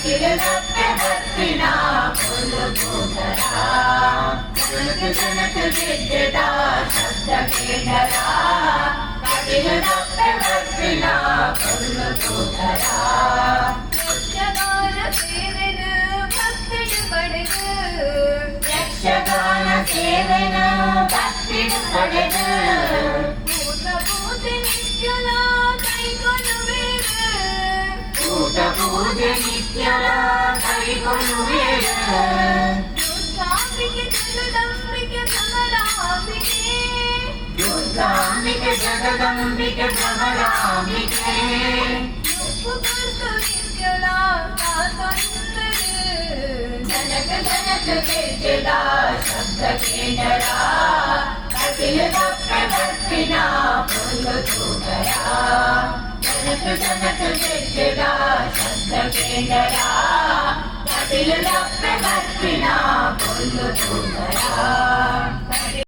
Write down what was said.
ಕಪಿಲದಪ್ಪೆ ಬರ್ಪಿನ ಕೊಲ್ಲುವುದರ ಜನಕ ಜನಕ ಗೆಜ್ಜೆದ ಶಬ್ದ ಕೇಂದ್ರ ಕಪಿಲದಪ್ಪೆ ಬರ್ಪಿನ ಕೊಲ್ಲುವುದರ ಯಕ್ಷಗಾನ ಸೇವೆನ ಭಕ್ತಿಯ ಪಡೆದು ಯಕ್ಷಗಾನ ಸೇವೆನ ಭಕ್ತಿಯ ಪಡೆದು ಪೂಜೆ ನಿತ್ಯಲ ಕೈಗೊಳ್ಳುವೇರು ಪೂಜೆ ನಿತ್ಯಲ ಕೈಗೊಳ್ಳುವೇರು ದುರ್ಗಾಂಬಿಕೆ ಜಗದಂಬಿಕೆ ಭ್ರಮರಾಂಬಿಕೆ ದುರ್ಗಾಂಬಿಕೆ ಜಗದಂಬಿಕೆ ಭ್ರಮರಾಂಬಿಕೆ ಒಪ್ಪುಗೊಳ್ತು ನಿತ್ಯಲ ಕಾತೊಂದರು ಜನಕ ಜನಕ ಗೆಜ್ಜೆದ ಶಬ್ದ ಕೇಂದ್ರ ಕಪಿಲದಪ್ಪೆ ಬರ್ಪಿನ ಕೊಲ್ಲುವುದರ ಜನಕ ಜನಕ ಗೆಜ್ಜೆದ ಶಬ್ದ ಕೇಂದ್ರ ಕಪಿಲದಪ್ಪೆ ಬರ್ಪಿನ ಕೊಲ್ಲುವುದರ